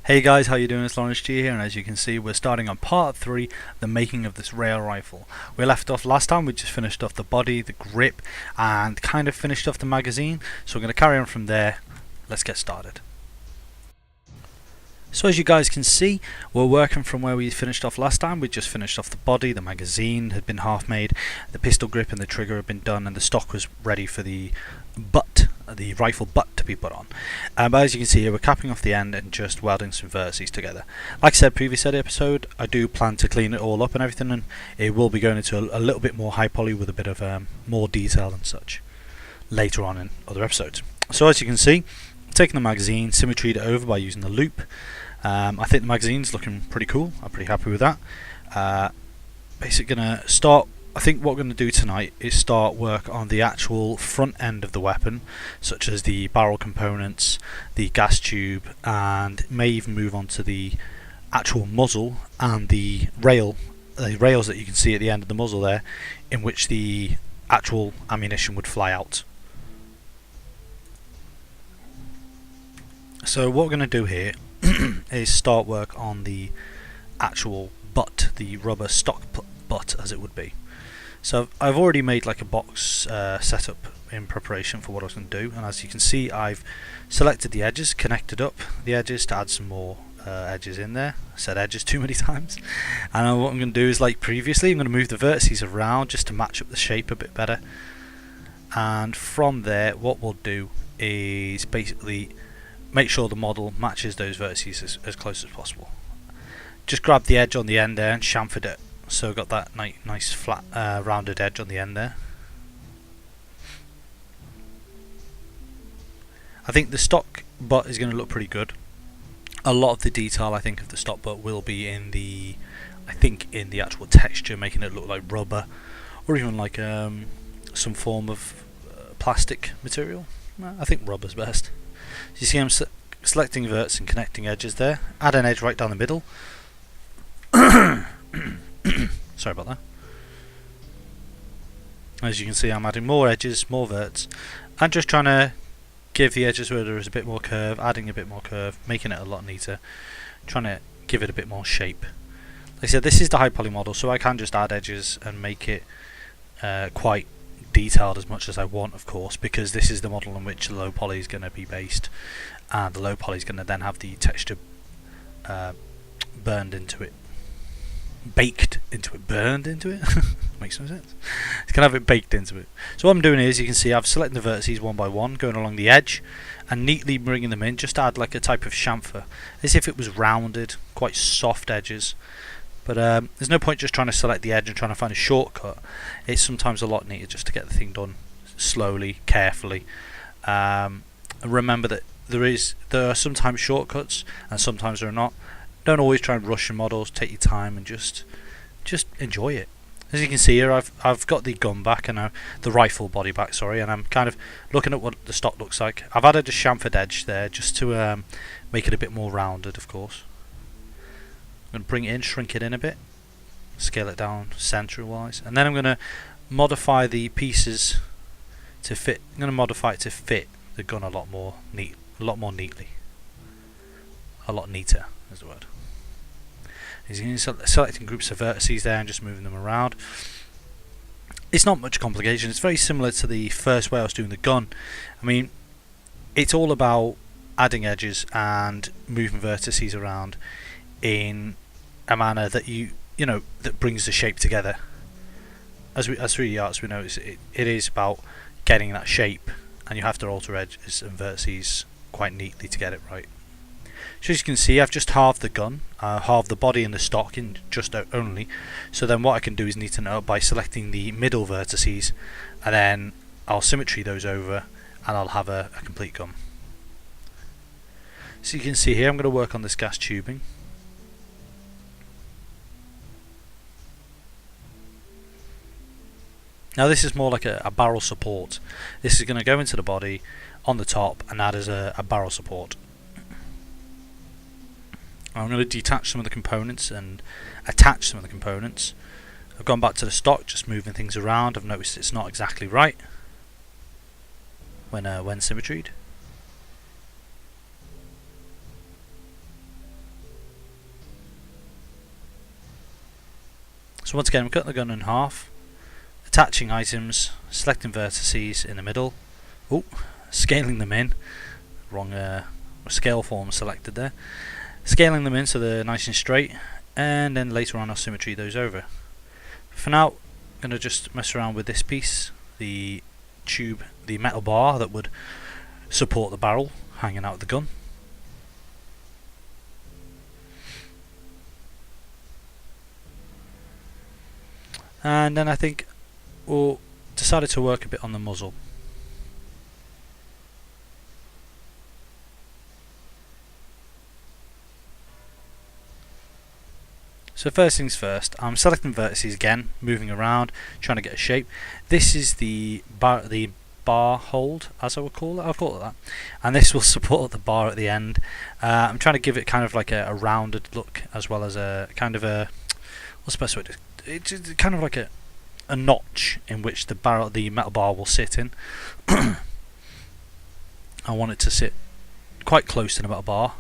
Hey guys, how you doing? It's Lawrence G here, and as you can see, we're starting on part 3, the making of this rail rifle. We left off last time, we just finished off the body, the grip, and kind of finished off the magazine, so we're going to carry on from there. Let's get started. So as you guys can see, we're working from where we finished off last time. We just finished off the body, the magazine had been half made, the pistol grip and the trigger had been done, and the stock was ready for the butt, the rifle butt to be put on. But as you can see here, we're capping off the end and just welding some vertices together. Like I said previous episode, I do plan to clean it all up and everything, and it will be going into a little bit more high poly with a bit of more detail and such later on in other episodes. So as you can see, taking the magazine, symmetried it over by using the loop. I think the magazine's looking pretty cool. I'm pretty happy with that. Basically gonna start, I think what we're going to do tonight is start work on the actual front end of the weapon, such as the barrel components, the gas tube, and may even move on to the actual muzzle and the rails that you can see at the end of the muzzle there, in which the actual ammunition would fly out. So what we're going to do here is start work on the actual butt, the rubber stock butt as it would be. So I've already made like a box setup in preparation for what I was going to do, and as you can see, I've selected the edges, connected up the edges to add some more edges in there. I said edges too many times. And what I'm going to do is, like previously, I'm going to move the vertices around just to match up the shape a bit better, and from there what we'll do is basically make sure the model matches those vertices as close as possible. Just grab the edge on the end there and chamfered it, so got that nice flat rounded edge on the end there. I think the stock butt is going to look pretty good. A lot of the detail I think of the stock butt will be in the actual texture, making it look like rubber or even like some form of plastic material. I think rubber's best. So you see I'm selecting verts and connecting edges there. Add an edge right down the middle. Sorry about that. As you can see, I'm adding more edges, more verts, and just trying to give the edges where there is a bit more curve, adding a bit more curve, making it a lot neater, trying to give it a bit more shape. Like I said, this is the high poly model, so I can just add edges and make it quite detailed as much as I want, of course, because this is the model on which the low poly is going to be based, and the low poly is going to then have the texture burned into it. Baked into it, burned into it. Makes no sense. It's gonna have it baked into it. So what I'm doing is, you can see I've selected the vertices one by one, going along the edge, and neatly bringing them in. Just add like a type of chamfer, as if it was rounded, quite soft edges. But there's no point just trying to select the edge and trying to find a shortcut. It's sometimes a lot neater just to get the thing done slowly, carefully. And remember that there are sometimes shortcuts and sometimes there are not. Don't always try and rush your models. Take your time and just enjoy it. As you can see here, I've got the gun back and the rifle body back, sorry, and I'm kind of looking at what the stock looks like. I've added a chamfered edge there just to make it a bit more rounded, of course. I'm going to bring it in, shrink it in a bit, scale it down center-wise, and then I'm going to modify the pieces to fit. I'm going to modify it to fit the gun a lot more neatly, a lot neater is the word. As you can see, selecting groups of vertices there and just moving them around. It's not much complication. It's very similar to the first way I was doing the gun. I mean, it's all about adding edges and moving vertices around in a manner that that brings the shape together. As 3D artists, we know it is about getting that shape, and you have to alter edges and vertices quite neatly to get it right. So as you can see, I've just halved the gun, halved the body and the stock in just only. So then what I can do is neaten it up by selecting the middle vertices, and then I'll symmetry those over, and I'll have a complete gun. So you can see here, I'm going to work on this gas tubing. Now this is more like a barrel support. This is going to go into the body on the top and add as a barrel support. I'm going to detach some of the components and attach some of the components. I've gone back to the stock, just moving things around. I've noticed it's not exactly right when symmetried. So once again, I'm cutting the gun in half, attaching items, selecting vertices in the middle, scaling them in, wrong scale form selected there, scaling them in so they're nice and straight, and then later on I'll symmetry those over. For now, I'm going to just mess around with this piece, the tube, the metal bar that would support the barrel hanging out of the gun. And then I think we'll decided to work a bit on the muzzle. So first things first, I'm selecting vertices again, moving around, trying to get a shape. This is the bar hold, as I would call it. I'll call it that. And this will support the bar at the end. I'm trying to give it kind of like a rounded look, as well as a kind of a, what's the best way to, it's kind of like a notch in which the metal bar will sit in. I want it to sit quite close to the metal bar,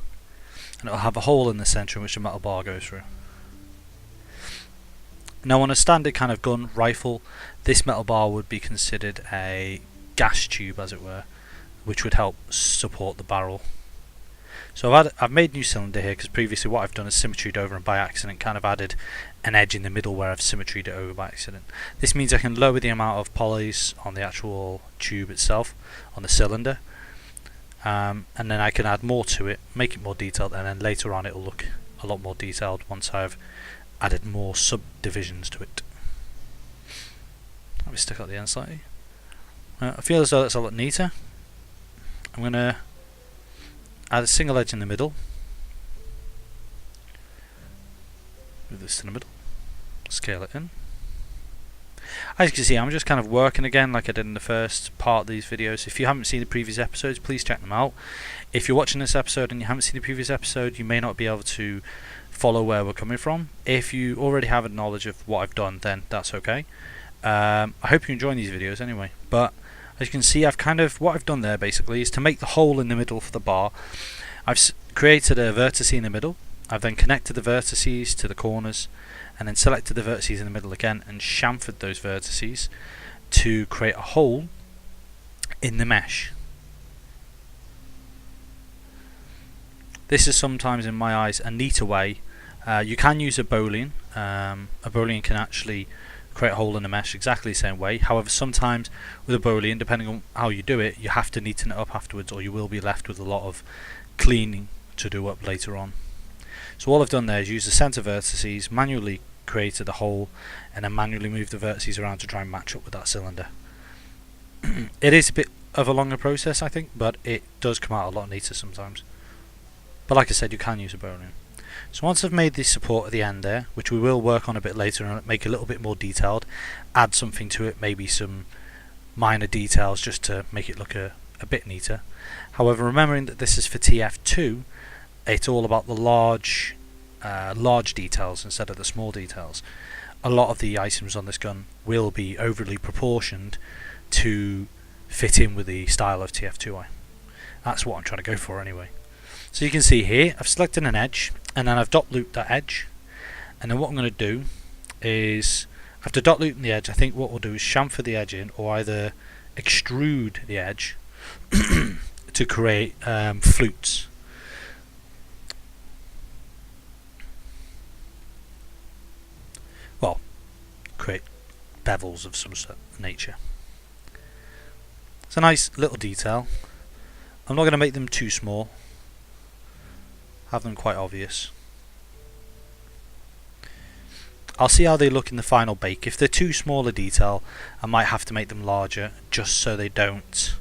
and it'll have a hole in the centre in which the metal bar goes through. Now on a standard kind of gun rifle, this metal bar would be considered a gas tube, as it were, which would help support the barrel. So I've made a new cylinder here because previously what I've done is symmetried over and by accident kind of added an edge in the middle where I've symmetried it over by accident. This means I can lower the amount of polys on the actual tube itself, on the cylinder, and then I can add more to it, make it more detailed, and then later on it will look a lot more detailed once I've added more subdivisions to it. Let me stick out the end slightly. I feel as though that's a lot neater. I'm going to add a single edge in the middle. Move this to the middle. Scale it in. As you can see, I'm just kind of working again like I did in the first part of these videos. If you haven't seen the previous episodes, please check them out. If you're watching this episode and you haven't seen the previous episode, you may not be able to follow where we're coming from. If you already have a knowledge of what I've done, then that's okay. I hope you're enjoying these videos anyway. But as you can see, what I've done there basically is to make the hole in the middle for the bar. I've created a vertex in the middle. I've then connected the vertices to the corners, and then selected the vertices in the middle again and chamfered those vertices to create a hole in the mesh. This is sometimes, in my eyes, a neater way. You can use a boolean. A boolean can actually create a hole in the mesh exactly the same way. However, sometimes with a boolean, depending on how you do it, you have to neaten it up afterwards, or you will be left with a lot of cleaning to do up later on. So all I've done there is use the center vertices, manually created a hole, and then manually moved the vertices around to try and match up with that cylinder. It is a bit of a longer process, I think, but it does come out a lot neater sometimes. But like I said, you can use a boolean. So once I've made this support at the end there, which we will work on a bit later and make a little bit more detailed, add something to it, maybe some minor details just to make it look a bit neater. However, remembering that this is for TF2, it's all about the large details instead of the small details. A lot of the items on this gun will be overly proportioned to fit in with the style of TF2i. That's what I'm trying to go for anyway. So you can see here, I've selected an edge, and then I've dot looped that edge. And then what I'm going to do is, after dot looping the edge, I think what we'll do is chamfer the edge in, or either extrude the edge to create flutes. Well, create bevels of some sort of nature. It's a nice little detail. I'm not going to make them too small. Have them quite obvious. I'll see how they look in the final bake. If they're too small a detail, I might have to make them larger just so they don't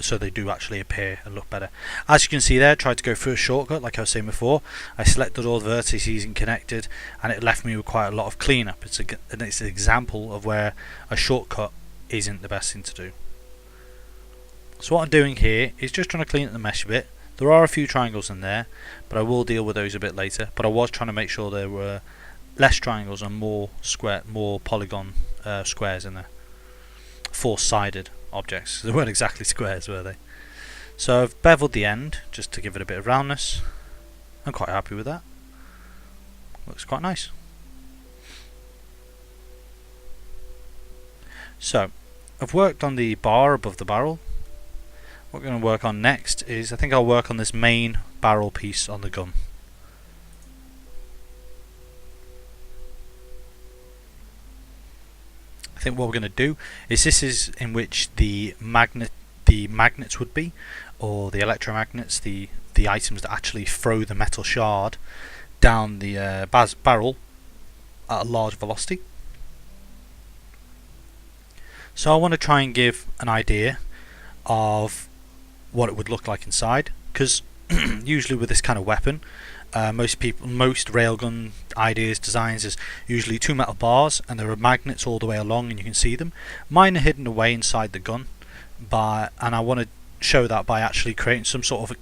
so they do actually appear and look better. As you can see there, I tried to go through a shortcut like I was saying before. I selected all the vertices and connected, and it left me with quite a lot of cleanup. It's an example of where a shortcut isn't the best thing to do. So what I'm doing here is just trying to clean up the mesh a bit. There are a few triangles in there, but I will deal with those a bit later. But I was trying to make sure there were less triangles and more polygon squares in there. Four-sided objects. They weren't exactly squares, were they? So I've beveled the end just to give it a bit of roundness. I'm quite happy with that. Looks quite nice. So, I've worked on the bar above the barrel. What we're going to work on next is, I think I'll work on this main barrel piece on the gun. I think what we're going to do is, this is in which the magnets would be, or the electromagnets, the items that actually throw the metal shard down the barrel at a large velocity. So I want to try and give an idea of what it would look like inside, because usually with this kind of weapon, most railgun ideas, designs is usually two metal bars and there are magnets all the way along and you can see them. Mine are hidden away inside the gun, and I want to show that by actually creating some sort of a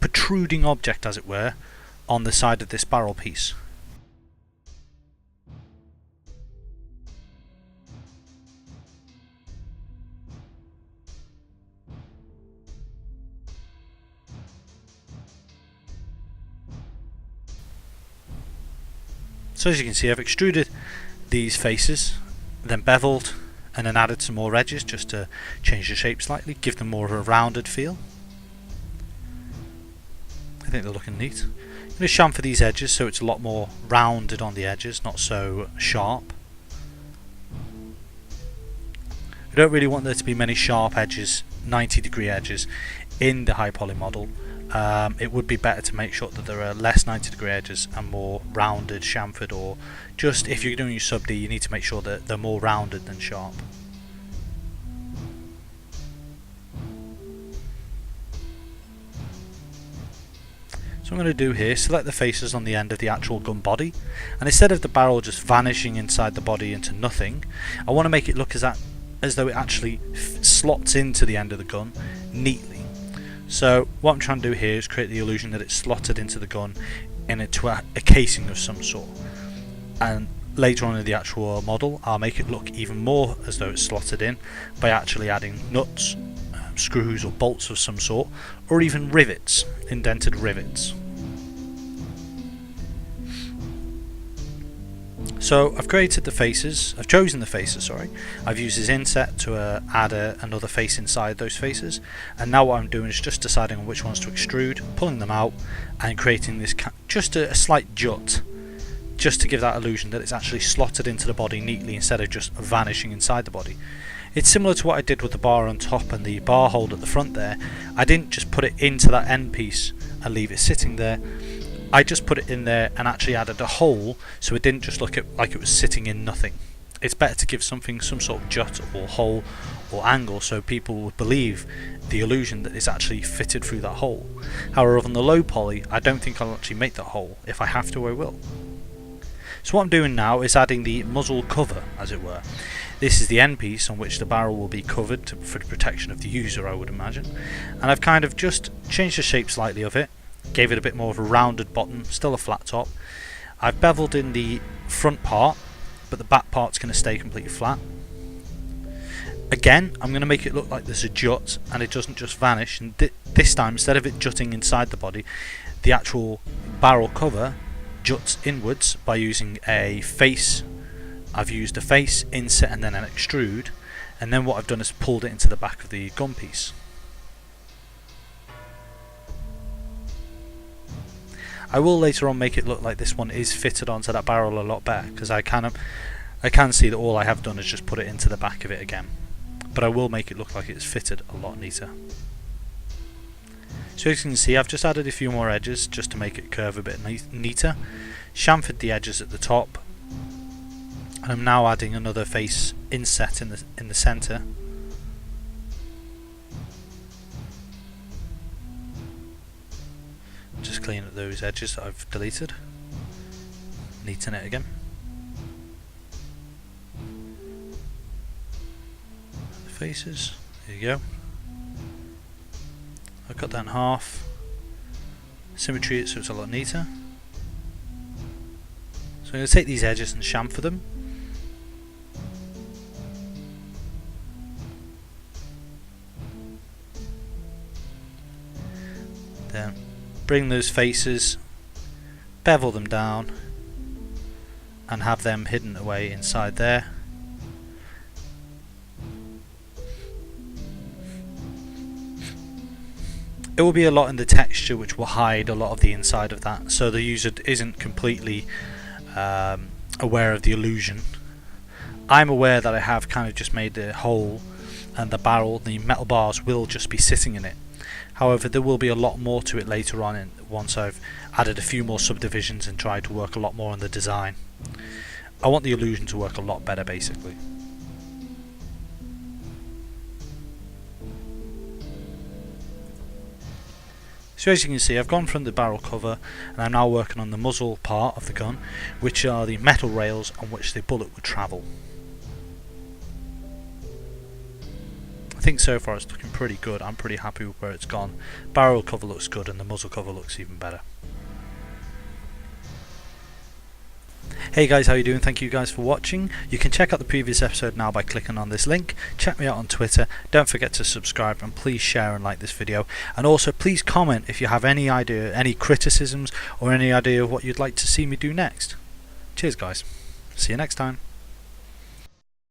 protruding object, as it were, on the side of this barrel piece. So as you can see, I've extruded these faces, then beveled, and then added some more edges just to change the shape slightly, give them more of a rounded feel. I think they're looking neat. I'm going to chamfer these edges so it's a lot more rounded on the edges, not so sharp. I don't really want there to be many sharp edges, 90-degree edges, in the high poly model. It would be better to make sure that there are less 90-degree edges and more rounded, chamfered, or just, if you're doing your sub D, you need to make sure that they're more rounded than sharp. So I'm going to do here, select the faces on the end of the actual gun body, and instead of the barrel just vanishing inside the body into nothing, I want to make it look as though it actually slots into the end of the gun neatly. So what I'm trying to do here is create the illusion that it's slotted into the gun into a casing of some sort, and later on in the actual model I'll make it look even more as though it's slotted in by actually adding nuts, screws or bolts of some sort, or even rivets, indented rivets. So I've created the faces, I've chosen the faces, sorry. I've used this inset to add another face inside those faces, and now what I'm doing is just deciding on which ones to extrude, pulling them out and creating this just a slight jut, just to give that illusion that it's actually slotted into the body neatly instead of just vanishing inside the body. It's similar to what I did with the bar on top and the bar hold at the front there. I didn't just put it into that end piece and leave it sitting there. I just put it in there and actually added a hole, so it didn't just look like it was sitting in nothing. It's better to give something some sort of jut or hole or angle so people would believe the illusion that it's actually fitted through that hole. However, on the low poly, I don't think I'll actually make that hole. If I have to, I will. So what I'm doing now is adding the muzzle cover, as it were. This is the end piece on which the barrel will be covered for the protection of the user, I would imagine. And I've kind of just changed the shape slightly of it, gave it a bit more of a rounded bottom, still a flat top. I've beveled in the front part, but the back part's going to stay completely flat. Again, I'm going to make it look like there's a jut and it doesn't just vanish, and this time, instead of it jutting inside the body, the actual barrel cover juts inwards by using a face. I've used a face, inset and then an extrude, and then what I've done is pulled it into the back of the gun piece. I will later on make it look like this one is fitted onto that barrel a lot better, because I can see that all I have done is just put it into the back of it again, but I will make it look like it's fitted a lot neater. So as you can see, I've just added a few more edges just to make it curve a bit neater, chamfered the edges at the top, and I'm now adding another face inset in the centre. Just clean up those edges that I've deleted, neaten it again. The faces, there you go. I've cut that in half, symmetry it so it's a lot neater. So I'm going to take these edges and chamfer them. Then bring those faces, bevel them down, and have them hidden away inside there. It will be a lot in the texture which will hide a lot of the inside of that, so the user isn't completely aware of the illusion. I'm aware that I have kind of just made a hole and the barrel, the metal bars will just be sitting in it. However, there will be a lot more to it later on once I've added a few more subdivisions and tried to work a lot more on the design. I want the illusion to work a lot better basically. So as you can see, I've gone from the barrel cover and I'm now working on the muzzle part of the gun, which are the metal rails on which the bullet would travel. I think so far it's looking pretty good. I'm pretty happy with where it's gone. Barrel cover looks good and the muzzle cover looks even better. Hey guys, how you doing? Thank you guys for watching. You can check out the previous episode now by clicking on this link. Check me out on Twitter. Don't forget to subscribe and please share and like this video. And also please comment if you have any idea, any criticisms or any idea of what you'd like to see me do next. Cheers guys. See you next time.